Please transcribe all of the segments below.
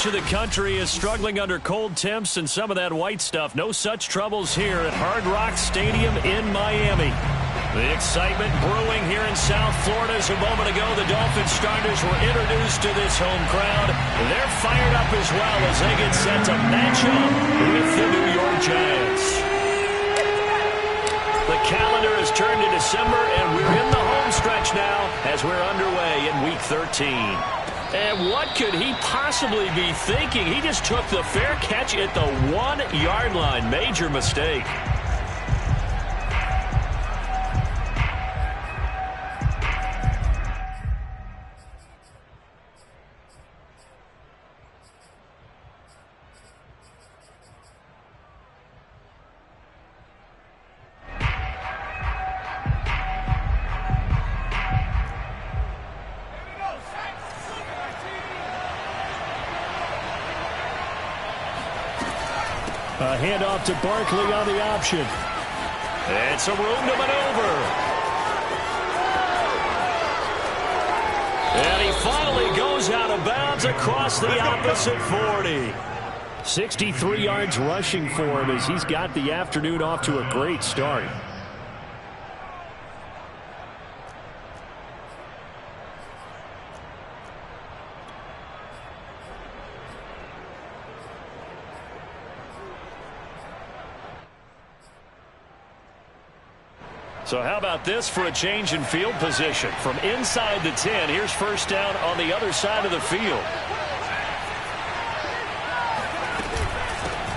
much of the country is struggling under cold temps and some of that white stuff. No such troubles here at Hard Rock Stadium in Miami. The excitement brewing here in South Florida as a moment ago. The Dolphins starters were introduced to this home crowd. They're fired up as well as they get set to match up with the New York Giants. The calendar has turned to December, and we're in the home stretch now as we're underway in Week 13. And what could he possibly be thinking? He just took the fair catch at the 1-yard line. Major mistake. A handoff to Barkley on the option. It's a room to maneuver. And he finally goes out of bounds across the opposite 40. 63 yards rushing for him as he's got the afternoon off to a great start. So how about this for a change in field position? From inside the 10, here's first down on the other side of the field.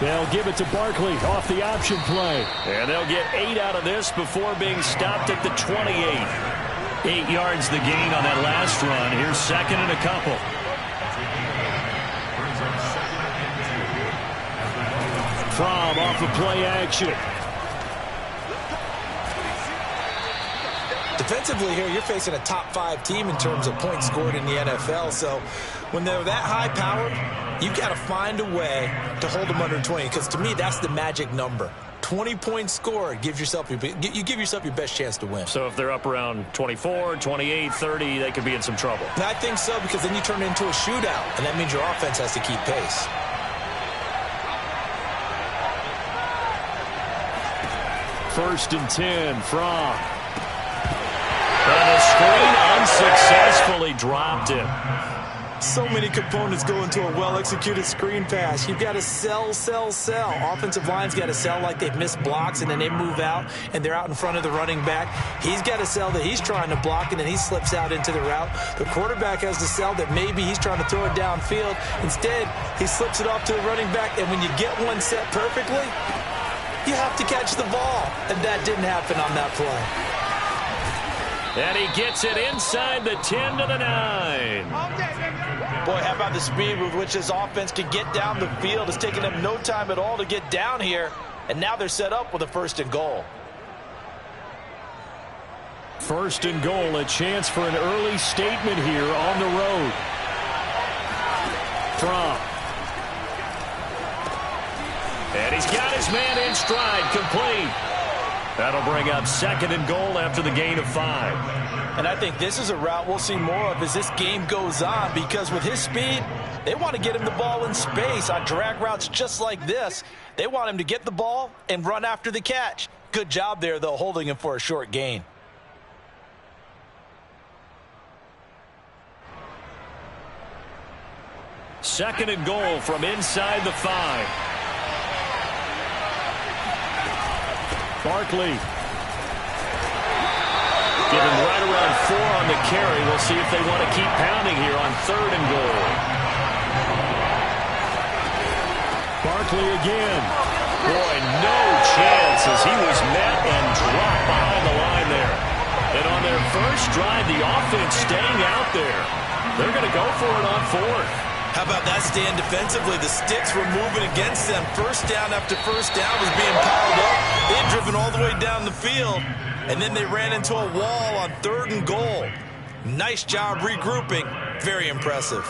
They'll give it to Barkley off the option play. And they'll get 8 out of this before being stopped at the 28. 8 yards the gain on that last run. Here's second and a couple. From off of play action. Defensively here, you're facing a top 5 team in terms of points scored in the NFL. So when they're that high powered, you've got to find a way to hold them under 20. Because to me, that's the magic number. 20 points scored gives yourself you give yourself your best chance to win. So if they're up around 24, 28, 30, they could be in some trouble. And I think so, because then you turn it into a shootout, and that means your offense has to keep pace. First and 10 from. And the screen unsuccessfully dropped him. So many components go into a well-executed screen pass. You've got to sell. Offensive line's got to sell like they've missed blocks, and then they move out, and they're out in front of the running back. He's got to sell that he's trying to block, and then he slips out into the route. The quarterback has to sell that maybe he's trying to throw it downfield. Instead, he slips it off to the running back, and when you get one set perfectly, you have to catch the ball, and that didn't happen on that play. And he gets it inside the 10 to the 9. Boy, how about the speed with which this offense can get down the field? It's taken them no time at all to get down here. And now they're set up with a first and goal. First and goal, a chance for an early statement here on the road. From. And he's got his man in stride, complete. That'll bring up second and goal after the gain of 5. And I think this is a route we'll see more of as this game goes on, because with his speed, they want to get him the ball in space on drag routes just like this. They want him to get the ball and run after the catch. Good job there, though, holding him for a short gain. Second and goal from inside the 5. Barkley. Giving right around 4 on the carry. We'll see if they want to keep pounding here on third and goal. Barkley again. Boy, no chance as he was met and dropped behind the line there. And on their first drive, the offense staying out there. They're going to go for it on fourth. How about that stand defensively? The sticks were moving against them. First down after first down was being piled up. They had driven all the way down the field, and then they ran into a wall on third and goal. Nice job regrouping. Very impressive.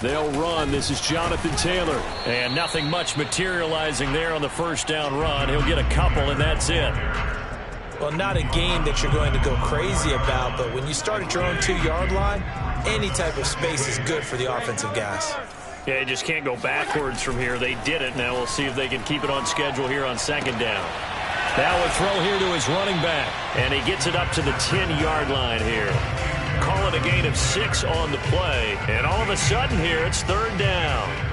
They'll run. This is Jonathan Taylor. And nothing much materializing there on the first down run. He'll get a couple, and that's it. Well, not a game that you're going to go crazy about, but when you start at your own 2-yard line, any type of space is good for the offensive guys. Yeah, you just can't go backwards from here. They did it. Now we'll see if they can keep it on schedule here on second down. Now a throw here to his running back, and he gets it up to the 10-yard line here. Call it a gain of 6 on the play, and all of a sudden here it's third down.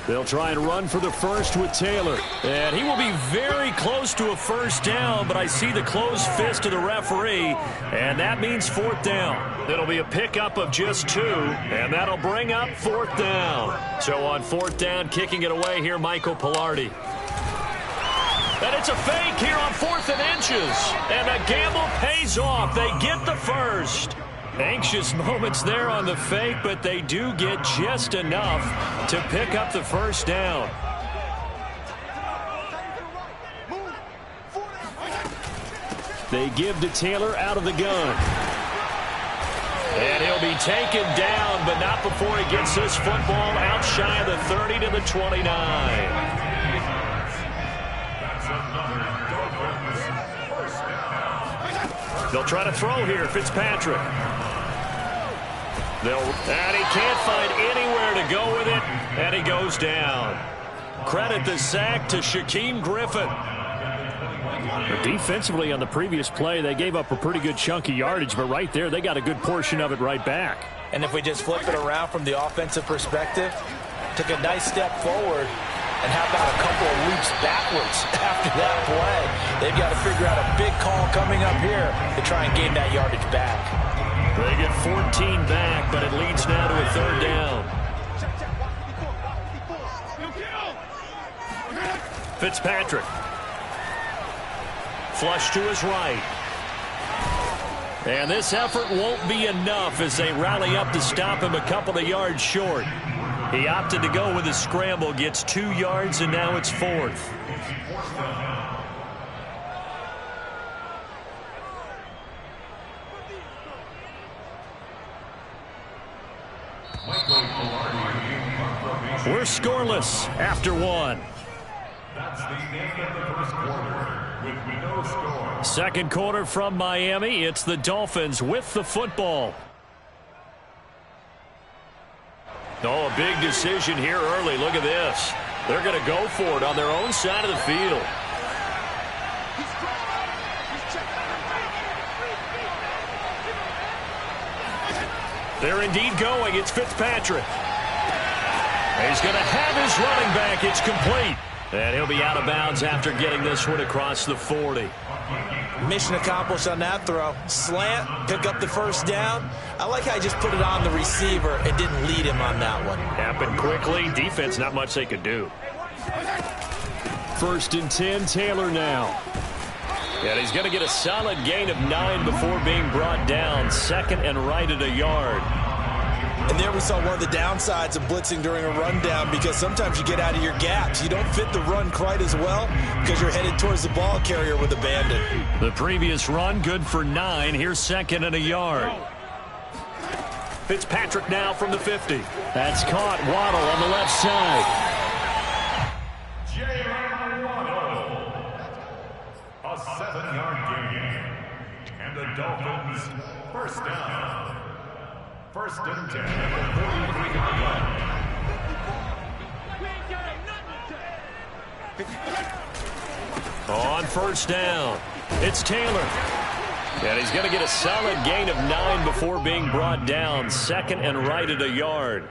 They'll try and run for the first with Taylor. And he will be very close to a first down, but I see the closed fist of the referee, and that means fourth down. It'll be a pickup of just 2, and that'll bring up fourth down. So on fourth down, kicking it away here, Michael Pilardi. And it's a fake here on 4th and inches, and the gamble pays off. They get the first. Anxious moments there on the fake, but they do get just enough to pick up the first down. They give to Taylor out of the gun. And he'll be taken down, but not before he gets this football out shy of the 30 to the 29. They'll try to throw here, Fitzpatrick. And he can't find anywhere to go with it, and he goes down. Credit the sack to Shaquem Griffin. Defensively on the previous play, they gave up a pretty good chunk of yardage, but right there, they got a good portion of it right back. And if we just flip it around from the offensive perspective, took a nice step forward, and how about a couple of leaps backwards after that play? They've got to figure out a big call coming up here to try and gain that yardage back. They get 14 back, but it leads now to a third down. Fitzpatrick. Flush to his right. And this effort won't be enough as they rally up to stop him a couple of yards short. He opted to go with his scramble, gets 2 yards, and now it's 4th. We're scoreless after 1. That's the end of the first quarter with no score. Second quarter from Miami. It's the Dolphins with the football. Oh, a big decision here early. Look at this. They're going to go for it on their own side of the field. They're indeed going. It's Fitzpatrick. He's going to have his running back. It's complete. And he'll be out of bounds after getting this one across the 40. Mission accomplished on that throw. Slant, pick up the first down. I like how I just put it on the receiver and didn't lead him on that one. Happened quickly. Defense, not much they could do. 1st and 10, Taylor now. And he's going to get a solid gain of 9 before being brought down. Second and right at a yard. And there we saw one of the downsides of blitzing during a rundown, because sometimes you get out of your gaps. You don't fit the run quite as well because you're headed towards the ball carrier with abandon. The previous run good for 9. Here's second and a yard. Fitzpatrick now from the 50. That's caught. Waddle on the left side. A 7-yard gain. And the Dolphins first down. 1st and 10 at the 43-yard line. On first down, it's Taylor. And he's going to get a solid gain of 9 before being brought down. Second and right at a yard.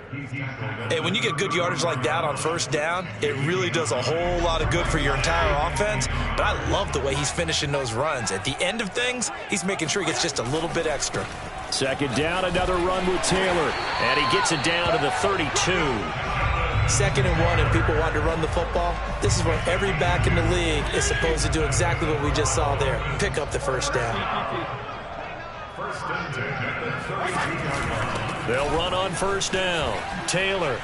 Hey, when you get good yardage like that on first down, it really does a whole lot of good for your entire offense. But I love the way he's finishing those runs. At the end of things, he's making sure he gets just a little bit extra. Second down, another run with Taylor. And he gets it down to the 32. 2nd and 1 and people want to run the football, this is where every back in the league is supposed to do exactly what we just saw there. Pick up the first down. First and 10 at the 32-yard line. They'll run on first down. Taylor.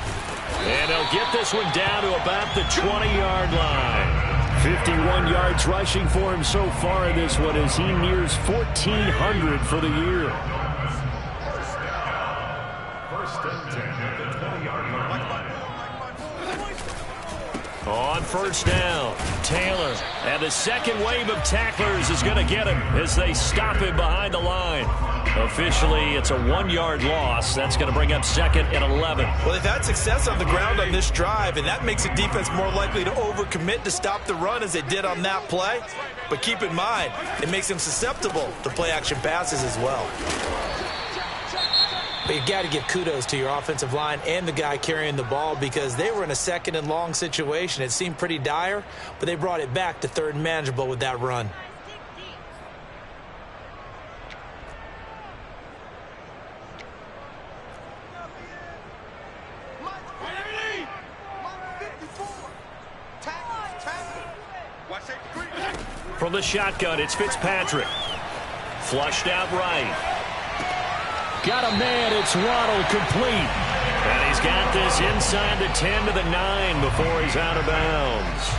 And they'll get this one down to about the 20-yard line. 51 yards rushing for him so far in this one as he nears 1,400 for the year. First and 10 at the 20-yard line. On first down, Taylor. And the second wave of tacklers is going to get him as they stop him behind the line. Officially, it's a 1-yard loss. That's going to bring up 2nd and 11. Well, they've had success on the ground on this drive, and that makes the defense more likely to overcommit to stop the run as they did on that play. But keep in mind, it makes them susceptible to play-action passes as well. But you got to give kudos to your offensive line and the guy carrying the ball because they were in a 2nd and long situation. It seemed pretty dire, but they brought it back to 3rd and manageable with that run. From the shotgun, it's Fitzpatrick. Flushed out right. Got a man, it's Waddle, complete. And he's got this inside the 10 to the 9 before he's out of bounds.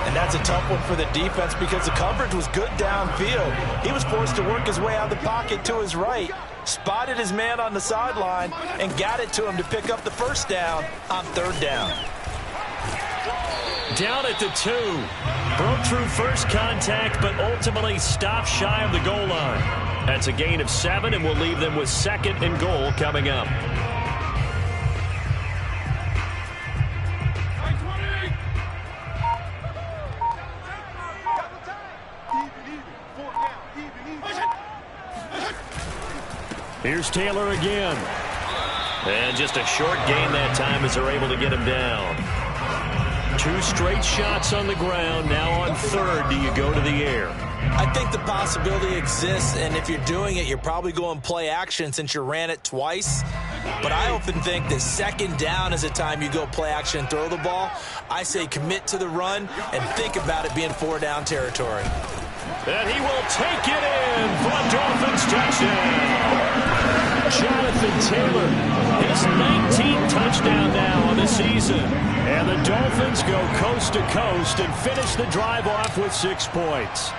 And that's a tough one for the defense because the coverage was good downfield. He was forced to work his way out of the pocket to his right, spotted his man on the sideline, and got it to him to pick up the first down on 3rd down. Down at the 2. Broke through first contact, but ultimately stopped shy of the goal line. That's a gain of 7, and we'll leave them with 2nd and goal coming up. Here's Taylor again. And just a short gain that time as they're able to get him down. 2 straight shots on the ground. Now on 3rd, do you go to the air? I think the possibility exists, and if you're doing it, you're probably going play action since you ran it twice. But I often think that 2nd down is the time you go play action and throw the ball. I say commit to the run and think about it being 4-down territory. And he will take it in for a Dolphins touchdown. Jonathan Taylor, his 19th touchdown now on the season. And the Dolphins go coast to coast and finish the drive off with 6 points.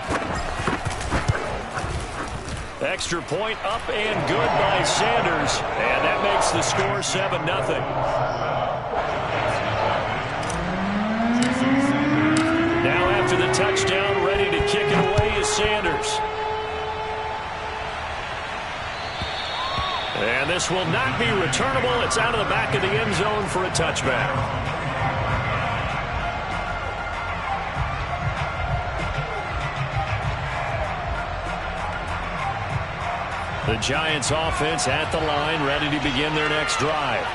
Extra point up and good by Sanders. And that makes the score 7-0. Now after the touchdown, ready to kick it away is Sanders. And this will not be returnable. It's out of the back of the end zone for a touchback. The Giants offense at the line, ready to begin their next drive.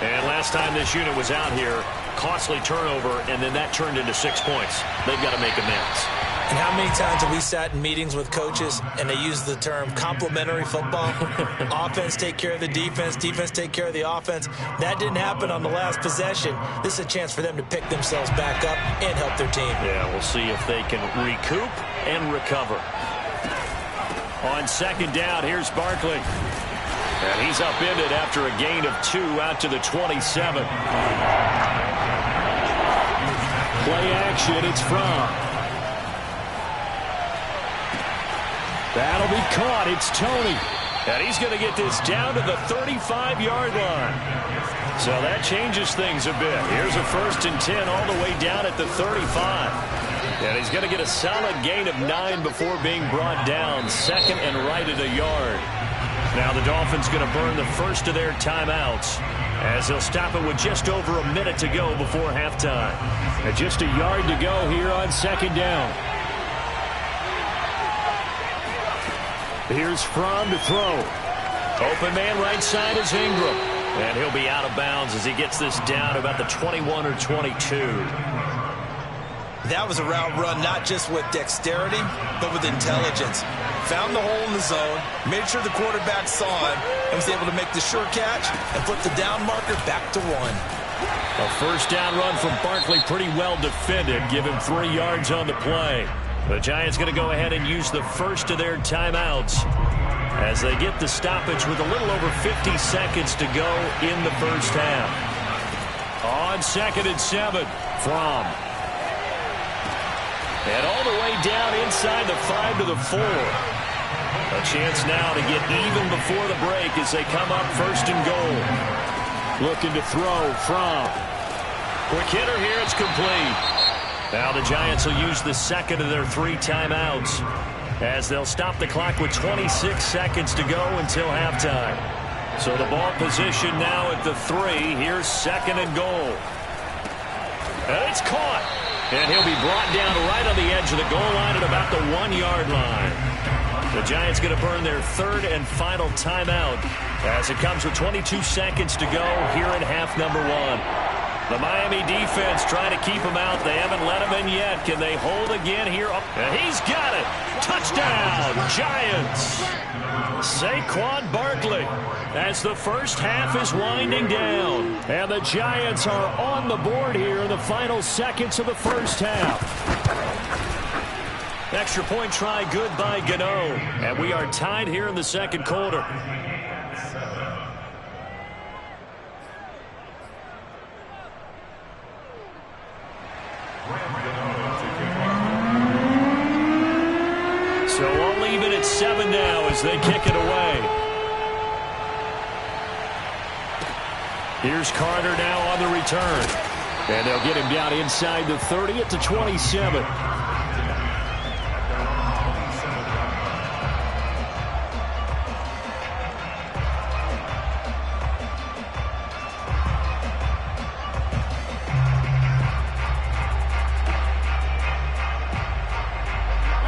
And last time this unit was out here, costly turnover, and then that turned into 6 points. They've got to make amends. And how many times have we sat in meetings with coaches and they use the term complementary football? Offense take care of the defense, defense take care of the offense. That didn't happen on the last possession. This is a chance for them to pick themselves back up and help their team. Yeah, we'll see if they can recoup and recover. On 2nd down, here's Barkley. And he's upended after a gain of 2 out to the 27. Play action, it's Fromm. That'll be caught. It's Tony. And he's going to get this down to the 35-yard line. So that changes things a bit. Here's a 1st and 10 all the way down at the 35. And he's going to get a solid gain of 9 before being brought down. 2nd and right at a yard. Now the Dolphins going to burn the first of their timeouts as they'll stop it with just over a minute to go before halftime. And just a yard to go here on 2nd down. Here's Fromm to throw. Open man right side is Ingram. And he'll be out of bounds as he gets this down about the 21 or 22. That was a route run not just with dexterity, but with intelligence. Found the hole in the zone, made sure the quarterback saw him, and was able to make the short catch and put the down marker back to 1. A first down run from Barkley, pretty well defended. Give him 3 yards on the play. The Giants going to go ahead and use the first of their timeouts as they get the stoppage with a little over 50 seconds to go in the first half. On 2nd and 7, Fromm. And all the way down inside the 5 to the 4. A chance now to get even before the break as they come up 1st and goal. Looking to throw from. Quick hitter here. It's complete. Now the Giants will use the second of their 3 timeouts as they'll stop the clock with 26 seconds to go until halftime. So the ball position now at the 3. Here's 2nd and goal. And it's caught. And he'll be brought down right on the edge of the goal line at about the 1-yard line. The Giants going to burn their 3rd and final timeout as it comes with 22 seconds to go here in half number 1. The Miami defense trying to keep him out. They haven't let him in yet. Can they hold again here? And he's got it. Touchdown, Giants. Saquon Barkley as the first half is winding down. And the Giants are on the board here in the final seconds of the first half. Extra point try good by Gano. And we are tied here in the second quarter. So all even at 7 now as they kick it away. Here's Carter now on the return. And they'll get him down inside the 30 at the 27.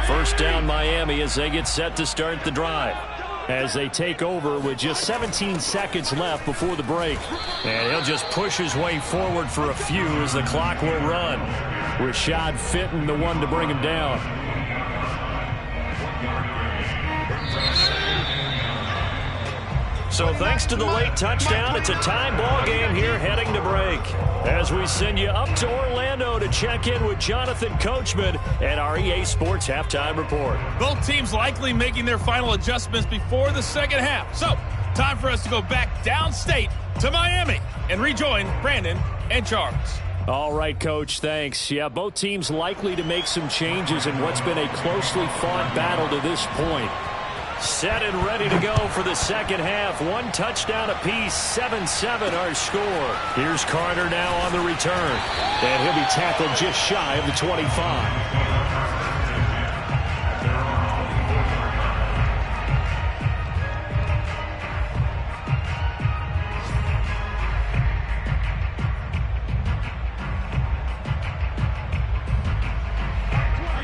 First down Miami as they get set to start the drive. As they take over with just 17 seconds left before the break. And he'll just push his way forward for a few as the clock will run. Rashad Fenton, the one to bring him down. So thanks to the late touchdown, it's a tie ball game here heading to break. As we send you up to Orlando to check in with Jonathan Coachman and our EA Sports Halftime Report. Both teams likely making their final adjustments before the second half. So, time for us to go back downstate to Miami and rejoin Brandon and Charles. All right, Coach, thanks. Yeah, both teams likely to make some changes in what's been a closely fought battle to this point. Set and ready to go for the second half. 1 touchdown apiece, 7-7 our score. Here's Carter now on the return. And he'll be tackled just shy of the 25.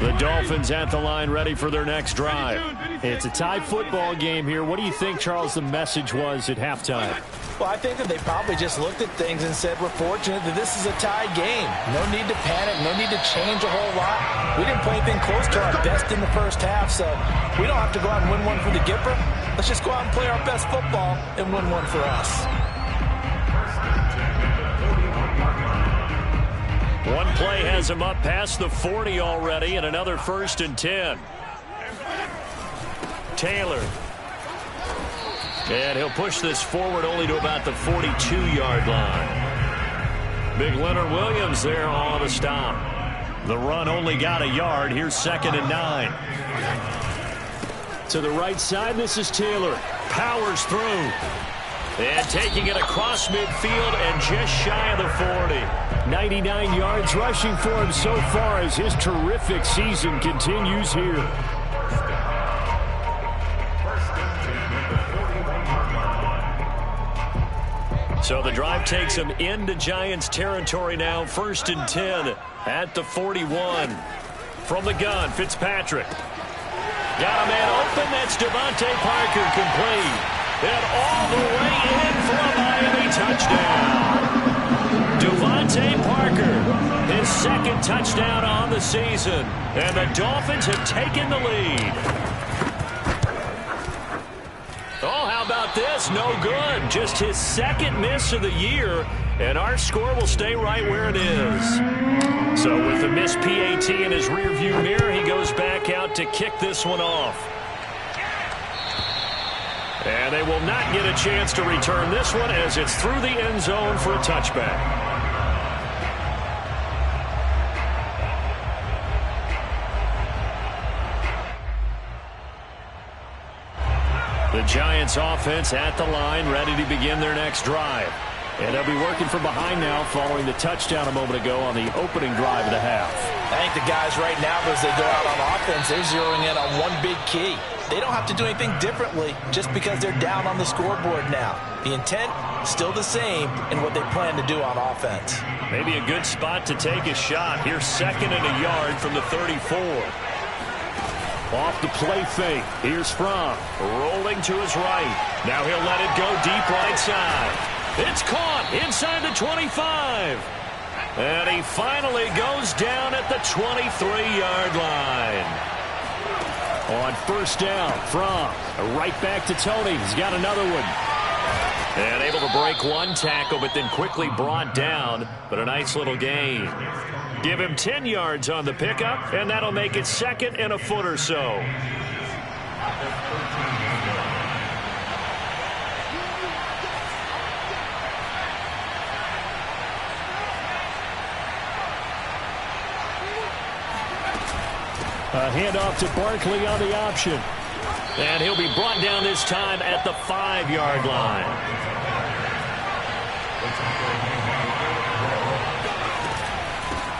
The Dolphins at the line ready for their next drive. It's a tie football game here. What do you think, Charles, the message was at halftime? Well, I think that they probably just looked at things and said, we're fortunate that this is a tie game. No need to panic. No need to change a whole lot. We didn't play anything close to our best in the first half, so we don't have to go out and win one for the Gipper. Let's just go out and play our best football and win one for us. One play has him up past the 40 already, and another 1st and 10. Taylor. And he'll push this forward only to about the 42-yard line. Big Leonard Williams there on the stop. The run only got a yard. Here's 2nd and 9. To the right side, this is Taylor. Powers through. And taking it across midfield and just shy of the 40. 99 yards rushing for him so far as his terrific season continues here. So the drive takes him into Giants territory now. 1st and 10 at the 41. From the gun, Fitzpatrick. Got a man open. That's Devontae Parker complete. And all the way in for a Miami touchdown. Devontae Parker, his 2nd touchdown on the season. And the Dolphins have taken the lead. Oh, how about this? No good. Just his second miss of the year, and our score will stay right where it is. So with the missed PAT in his rearview mirror, he goes back out to kick this one off. And they will not get a chance to return this one as it's through the end zone for a touchback. The Giants offense at the line, ready to begin their next drive. And they'll be working from behind now following the touchdown a moment ago on the opening drive of the half. I think the guys right now, as they go out on offense, they're zeroing in on one big key. They don't have to do anything differently just because they're down on the scoreboard now. The intent, still the same in what they plan to do on offense. Maybe a good spot to take a shot. Here's 2nd and a yard from the 34. Off the play fake. Here's Fromm. Rolling to his right. Now he'll let it go deep right side. It's caught inside the 25. And he finally goes down at the 23-yard line. On first down, Fromm right back to Tony. He's got another one. And able to break one tackle, but then quickly brought down. But a nice little gain. Give him 10 yards on the pickup, and that'll make it 2nd and a foot or so. A handoff to Barkley on the option. And he'll be brought down this time at the 5-yard line.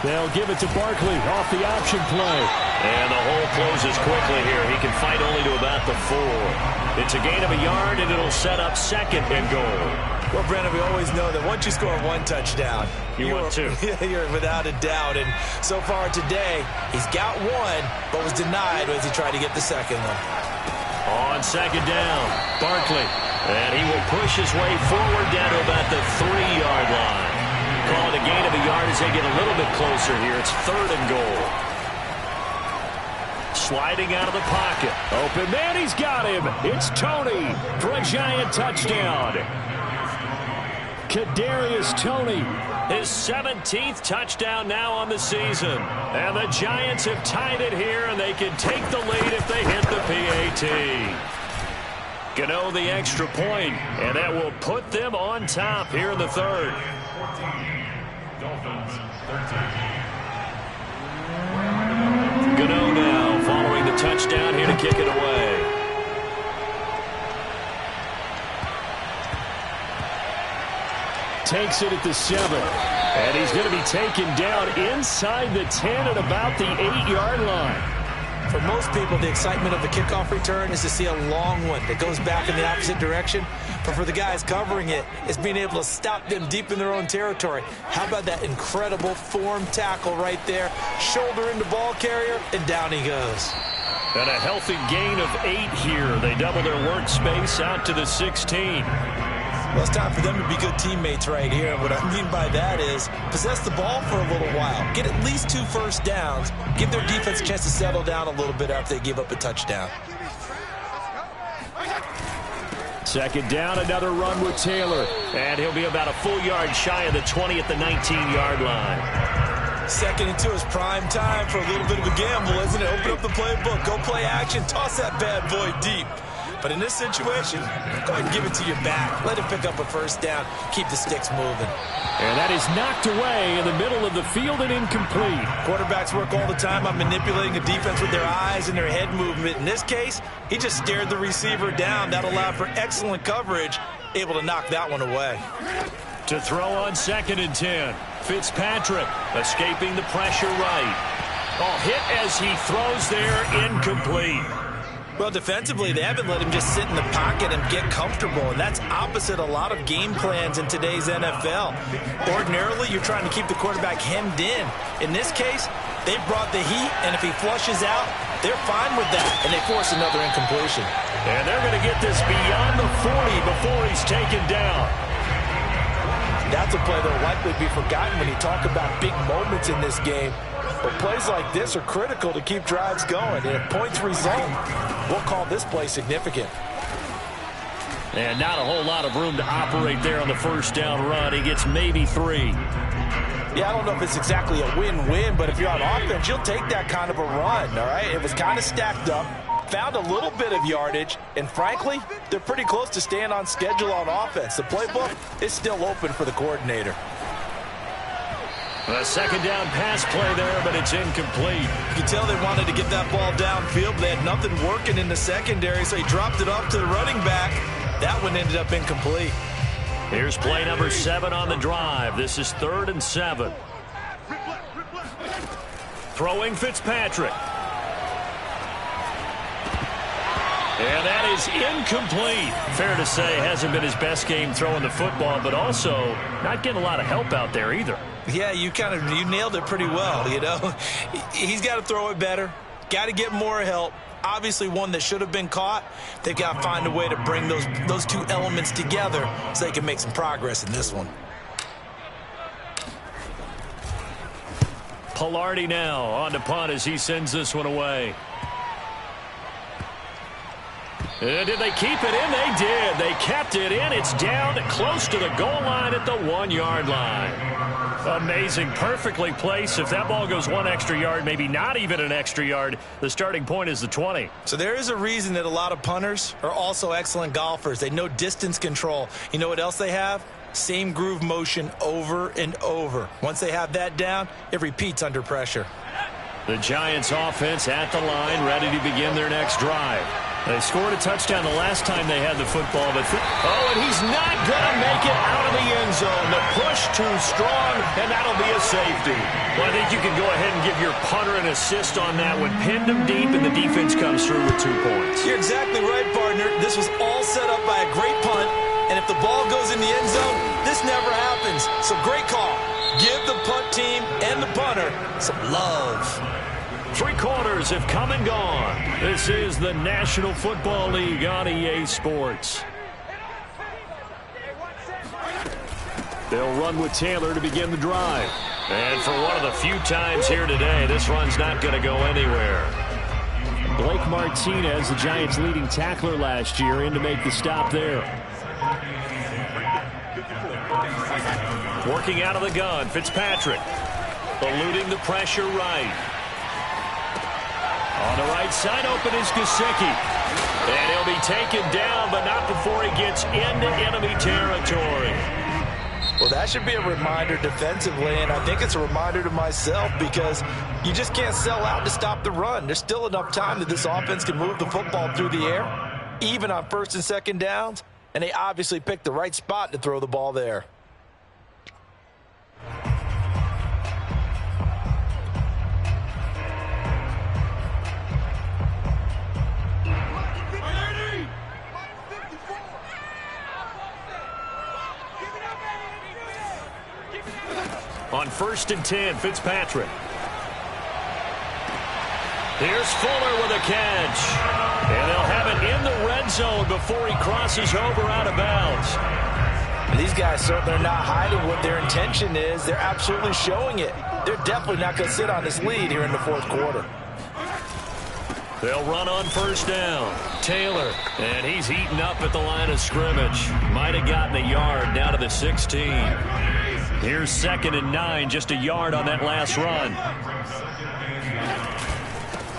They'll give it to Barkley off the option play. And the hole closes quickly here. He can fight only to about the 4. It's a gain of a yard, and it'll set up 2nd and goal. Well, Brandon, we always know that once you score one touchdown, you want two. You're without a doubt. And so far today, he's got one, but was denied as he tried to get the second one. On 2nd down, Barkley. And he will push his way forward down to about the 3-yard line. Call it a gain of a yard as they get a little bit closer here. It's 3rd and goal. Sliding out of the pocket. Open man, he's got him. It's Tony for a Giant touchdown. Kadarius Toney. His 17th touchdown now on the season. And the Giants have tied it here, and they can take the lead if they hit the PAT. Gano the extra point, and that will put them on top here in the 3rd. 14. Dolphins 13. Gano now following the touchdown here to kick it away. Takes it at the 7. And he's going to be taken down inside the 10 at about the 8-yard line. For most people, the excitement of the kickoff return is to see a long one that goes back in the opposite direction. But for the guys covering it, it's being able to stop them deep in their own territory. How about that incredible form tackle right there? Shoulder into ball carrier, and down he goes. And a healthy gain of 8 here. They double their workspace out to the 16. Well, it's time for them to be good teammates right here. And what I mean by that is possess the ball for a little while. Get at least 2 first downs. Give their defense a chance to settle down a little bit after they give up a touchdown. 2nd down, another run with Taylor. And he'll be about a full yard shy of the 20 at the 19-yard line. 2nd and 2 is prime time for a little bit of a gamble, isn't it? Open up the playbook, go play action, toss that bad boy deep. But in this situation, go ahead and give it to your back. Let him pick up a first down. Keep the sticks moving. And that is knocked away in the middle of the field and incomplete. Quarterbacks work all the time on manipulating a defense with their eyes and their head movement. In this case, he just stared the receiver down. That allowed for excellent coverage. Able to knock that one away. To throw on 2nd and 10. Fitzpatrick escaping the pressure right. Oh, hit as he throws there, incomplete. Well, defensively, they haven't let him just sit in the pocket and get comfortable, and that's opposite a lot of game plans in today's NFL. Ordinarily, you're trying to keep the quarterback hemmed in. In this case, they brought the heat, and if he flushes out, they're fine with that, and they force another incompletion. And they're going to get this beyond the 40 before he's taken down. That's a play that will likely be forgotten when you talk about big moments in this game. But plays like this are critical to keep drives going. And if points result, we'll call this play significant. And not a whole lot of room to operate there on the first down run. He gets maybe 3. Yeah, I don't know if it's exactly a win-win, but if you're on offense, you'll take that kind of a run, all right? It was kind of stacked up, found a little bit of yardage, and frankly, they're pretty close to staying on schedule on offense. The playbook is still open for the coordinator. A second down pass play there, but it's incomplete. You can tell they wanted to get that ball downfield, but they had nothing working in the secondary, so he dropped it off to the running back. That one ended up incomplete. Here's play number 7 on the drive. This is 3rd and 7. Throwing Fitzpatrick. And that is incomplete. Fair to say, hasn't been his best game throwing the football, but also not getting a lot of help out there either. Yeah, you nailed it pretty well, you know. He's got to throw it better. Got to get more help. Obviously one that should have been caught. They've got to find a way to bring those two elements together so they can make some progress in this one. Pilardi now on to punt as he sends this one away. Did they keep it in? They did. They kept it in. It's down close to the goal line at the 1-yard line. Amazing. Perfectly placed. If that ball goes 1 extra yard, maybe not even an extra yard, the starting point is the 20. So there is a reason that a lot of punters are also excellent golfers. They know distance control. You know what else they have? Same groove motion over and over. Once they have that down, it repeats under pressure. The Giants offense at the line, ready to begin their next drive. They scored a touchdown the last time they had the football, but and he's not going to make it out of the end zone. The push too strong, and that'll be a safety. Well, I think you can go ahead and give your punter an assist on that one. Pinned him deep, and the defense comes through with 2 points. You're exactly right, partner. This was all set up by a great punt, and if the ball goes in the end zone, this never happens. So great call. Give the punt team and the punter some love. 3 quarters have come and gone. This is the National Football League on EA Sports. They'll run with Taylor to begin the drive. And for one of the few times here today, this run's not going to go anywhere. Blake Martinez, the Giants' leading tackler last year, in to make the stop there. Working out of the gun, Fitzpatrick. Eluding the pressure right. On the right side, open is Gesicki. And he'll be taken down, but not before he gets into enemy territory. Well, that should be a reminder defensively, and I think it's a reminder to myself because you just can't sell out to stop the run. There's still enough time that this offense can move the football through the air, even on 1st and 2nd downs, and they obviously picked the right spot to throw the ball there. On 1st and 10, Fitzpatrick. Here's Fuller with a catch. And they'll have it in the red zone before he crosses over out of bounds. And these guys certainly are not hiding what their intention is. They're absolutely showing it. They're definitely not going to sit on this lead here in the 4th quarter. They'll run on 1st down. Taylor, and he's heating up at the line of scrimmage. Might have gotten a yard down to the 16. Here's 2nd and 9, just a yard on that last run.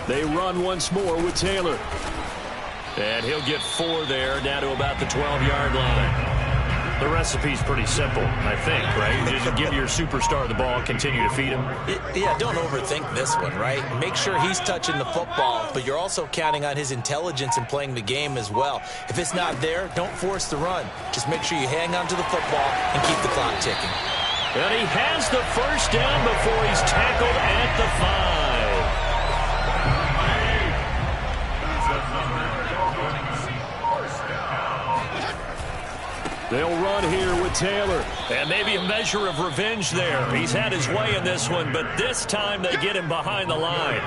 They run once more with Taylor. And he'll get 4 there, down to about the 12-yard line. The recipe's pretty simple, I think, right? Just give your superstar the ball, continue to feed him. Yeah, don't overthink this one, right? Make sure he's touching the football, but you're also counting on his intelligence in playing the game as well. If it's not there, don't force the run. Just make sure you hang on to the football and keep the clock ticking. And he has the 1st down before he's tackled at the 5. They'll run here with Taylor. And maybe a measure of revenge there. He's had his way in this one, but this time they get him behind the line.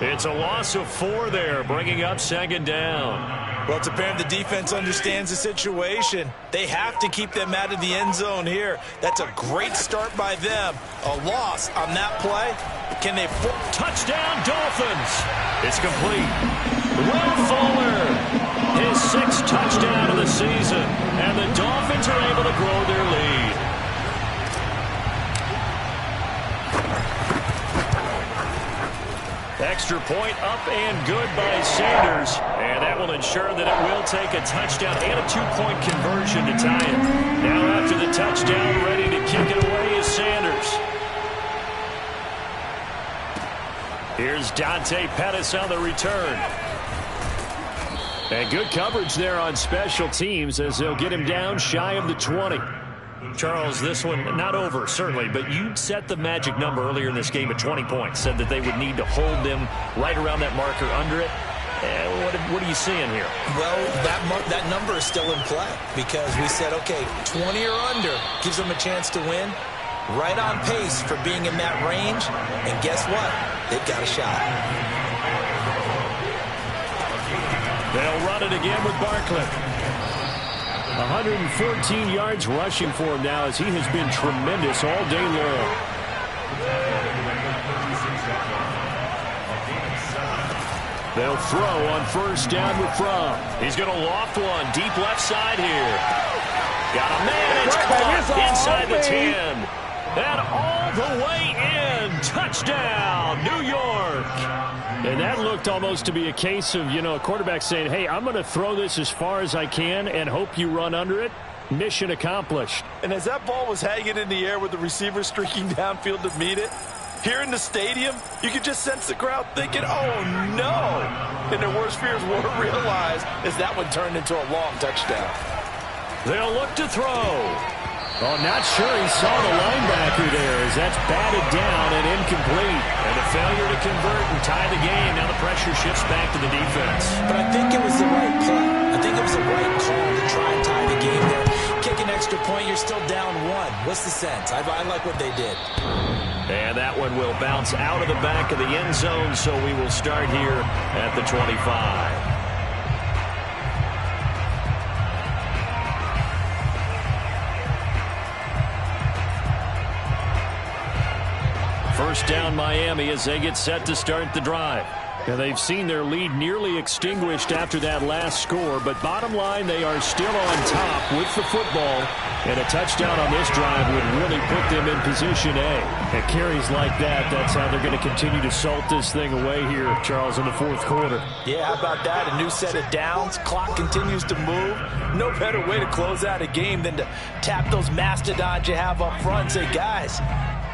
It's a loss of 4 there, bringing up 2nd down. Well, it's apparent the defense understands the situation. They have to keep them out of the end zone here. That's a great start by them. A loss on that play. Can they... Touchdown, Dolphins! It's complete. Will Fuller. his 6th touchdown of the season, and the Dolphins are able to grow their lead. Extra point up and good by Sanders, and that will ensure that it will take a touchdown and a 2-point conversion to tie it. Now after the touchdown, ready to kick it away is Sanders. Here's Dante Pettis on the return. And good coverage there on special teams as they'll get him down shy of the 20. Charles, this one not over, certainly, but you set the magic number earlier in this game at 20 points. Said that they would need to hold them right around that marker under it. What are you seeing here? Well, that number is still in play because we said, okay, 20 or under gives them a chance to win. Right on pace for being in that range. And guess what? They've got a shot. They'll run it again with Barkley. 114 yards rushing for him now as he has been tremendous all day long. They'll throw on first down with Fromm. He's going to loft one deep left side here. Got a man. It's caught inside the 10. And all the way in. Touchdown, New York. And that looked almost to be a case of, a quarterback saying, hey, I'm going to throw this as far as I can and hope you run under it. Mission accomplished. And as that ball was hanging in the air with the receiver streaking downfield to meet it, here in the stadium, you could just sense the crowd thinking, oh, no. And their worst fears were realized as that one turned into a long touchdown. They'll look to throw. Oh, not sure he saw the linebacker there as that's batted down and incomplete. And a failure to convert and tie the game. Now the pressure shifts back to the defense. But I think it was the right play. I think it was the right call to try and tie the game there. Kick an extra point, you're still down 1. What's the sense? I like what they did. And that one will bounce out of the back of the end zone, so we will start here at the 25. First down Miami as they get set to start the drive. And they've seen their lead nearly extinguished after that last score, but bottom line, they are still on top with the football, and a touchdown on this drive would really put them in position A. At carries like that, that's how they're going to continue to salt this thing away here, Charles, in the fourth quarter. Yeah, how about that? A new set of downs. Clock continues to move. No better way to close out a game than to tap those mastodons you have up front and say, guys,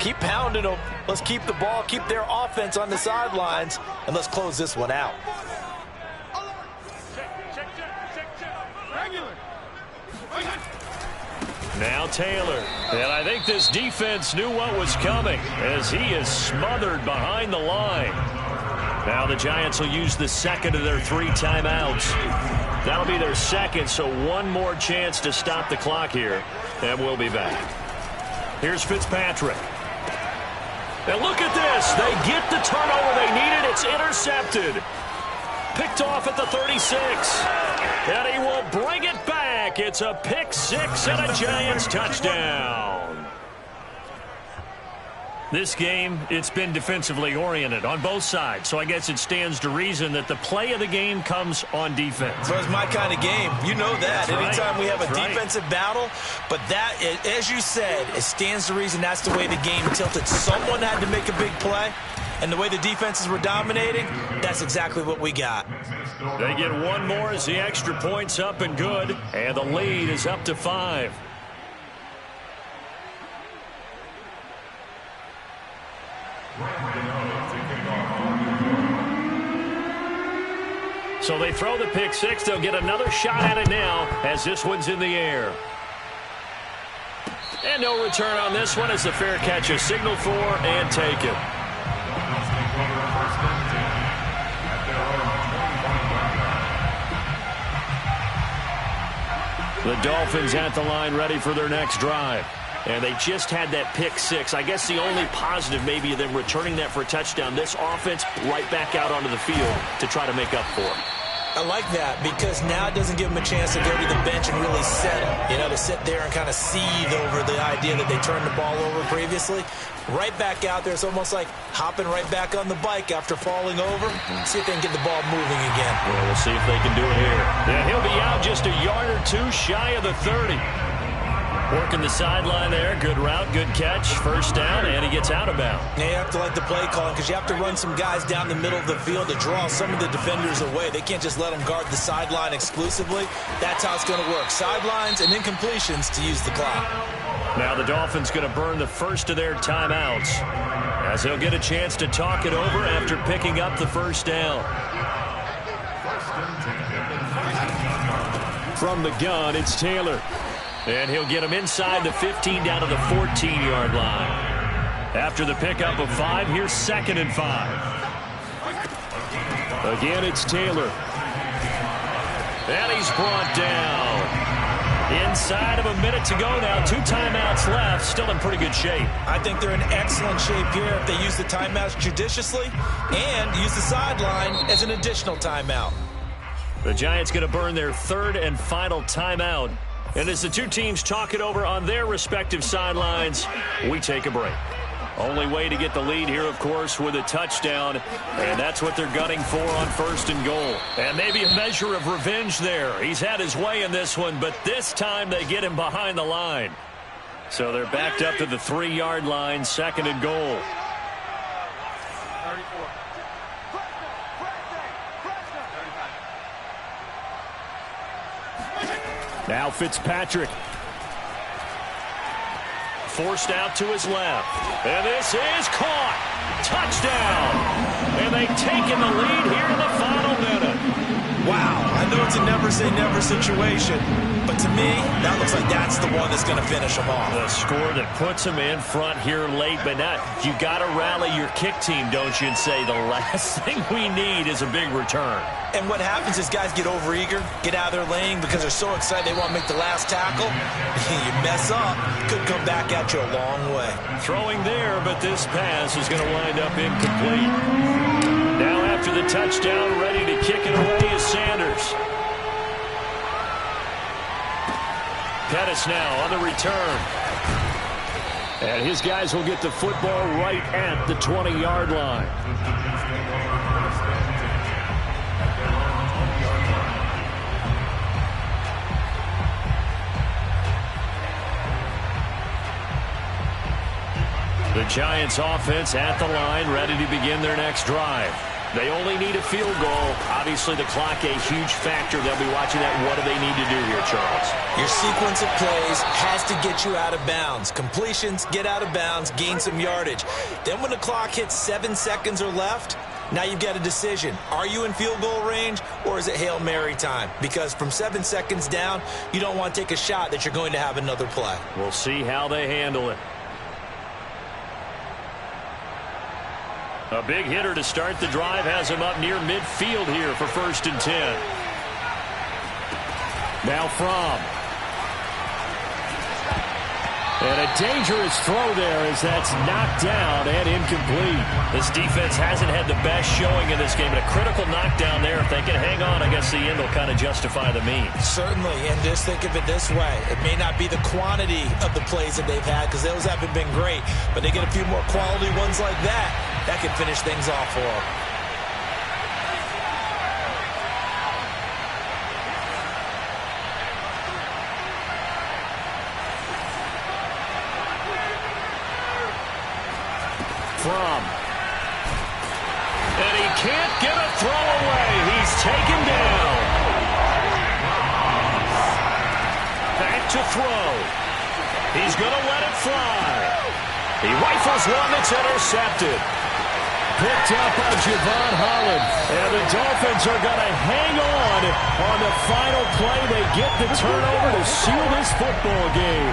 keep pounding them. Let's keep the ball, keep their offense on the sidelines, and let's close this one out. Now Taylor. And I think this defense knew what was coming as he is smothered behind the line. Now the Giants will use the second of their 3 timeouts. That'll be their second, so one more chance to stop the clock here, and we'll be back. Here's Fitzpatrick. And look at this. They get the turnover they needed. It's intercepted. Picked off at the 36. And he will bring it back. It's a pick 6 and a Giants touchdown. This game, it's been defensively oriented on both sides, so I guess it stands to reason that the play of the game comes on defense. Well, it's my kind of game. You know that. That's Anytime right. we have a That's defensive battle, but that, as you said, it stands to reason that's the way the game tilted. Someone had to make a big play, and the way the defenses were dominating, that's exactly what we got. They get one more as the extra point's up and good, and the lead is up to 5. So they throw the pick 6. They'll get another shot at it now as this one's in the air. And no return on this one as the fair catch is signaled for and taken. The Dolphins at the line ready for their next drive. And they just had that pick 6. I guess the only positive maybe of them returning that for a touchdown. This offense right back out onto the field to try to make up for it. I like that because now it doesn't give them a chance to go to the bench and really settle. You know, to sit there and kind of seethe over the idea that they turned the ball over previously. Right back out there. It's almost like hopping right back on the bike after falling over. See if they can get the ball moving again. Well, we'll see if they can do it here. Yeah, he'll be out just a yard or two shy of the 30. Working the sideline there. Good route, good catch. First down, and he gets out of bounds. Now you have to like the play calling because you have to run some guys down the middle of the field to draw some of the defenders away. They can't just let them guard the sideline exclusively. That's how it's going to work. Sidelines and incompletions to use the clock. Now the Dolphins going to burn the first of their timeouts as they'll get a chance to talk it over after picking up the first down. From the gun, it's Taylor. And he'll get him inside the 15 down to the 14-yard line. After the pickup of 5, here's 2nd and 5. Again, it's Taylor. And he's brought down. Inside of a minute to go now. 2 timeouts left. Still in pretty good shape. I think they're in excellent shape here if they use the timeouts judiciously and use the sideline as an additional timeout. The Giants going to burn their 3rd and final timeout. And as the two teams talk it over on their respective sidelines, we take a break. Only way to get the lead here, of course, with a touchdown. And that's what they're gunning for on 1st and goal. And maybe a measure of revenge there. He's had his way in this one, but this time they get him behind the line. So they're backed up to the 3-yard line, 2nd and goal. Now Fitzpatrick. Forced out to his left. And this is caught. Touchdown. And they've taken the lead here in the final minute. Wow. I know it's a never-say-never situation, but to me, that looks like that's the one that's going to finish them off. The score that puts them in front here late, but not. You got to rally your kick team, don't you, and say the last thing we need is a big return. And what happens is guys get overeager, get out of their lane because they're so excited they want to make the last tackle. You mess up, could come back at you a long way. Throwing there, but this pass is going to wind up incomplete. Now after the touchdown, ready to kick it away is Sanders. Pettis now on the return. And his guys will get the football right at the 20-yard line. The Giants offense at the line, ready to begin their next drive. They only need a field goal. Obviously, the clock a huge factor. They'll be watching that. What do they need to do here, Charles? Your sequence of plays has to get you out of bounds. Completions, get out of bounds, gain some yardage. Then when the clock hits 7 seconds or left, now you've got a decision. Are you in field goal range or is it Hail Mary time? Because from 7 seconds down, you don't want to take a shot that you're going to have another play. We'll see how they handle it. A big hitter to start the drive has him up near midfield here for 1st and 10. Now Fromm. And a dangerous throw there as that's knocked down and incomplete. This defense hasn't had the best showing in this game, but a critical knockdown there. If they can hang on, I guess the end will kind of justify the means. Certainly, and just think of it this way. It may not be the quantity of the plays that they've had because those haven't been great, but they get a few more quality ones like that. That can finish things off for them. Fromm. And he can't get a throw away. He's taken down. Back to throw. He's going to let it fly. He rifles one that's intercepted. Picked up by Javon Holland. And the Dolphins are going to hang on the final play. They get the turnover to seal this football game.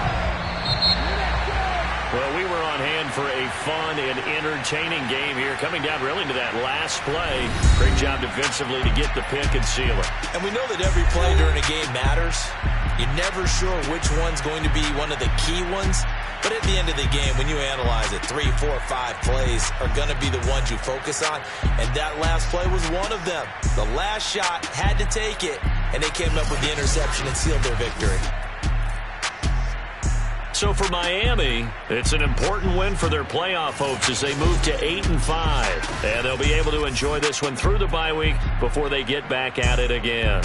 Well, we were on hand for a fun and entertaining game here. Coming down really to that last play. Great job defensively to get the pick and seal it. And we know that every play during a game matters. You're never sure which one's going to be one of the key ones. But at the end of the game, when you analyze it, 3, 4, 5 plays are going to be the ones you focus on, and that last play was one of them. The last shot had to take it, and they came up with the interception and sealed their victory. So for Miami, it's an important win for their playoff hopes as they move to 8-5. And they'll be able to enjoy this one through the bye week before they get back at it again.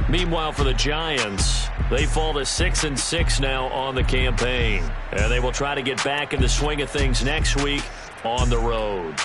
Meanwhile, for the Giants, they fall to 6-6 now on the campaign. And they will try to get back in the swing of things next week on the road.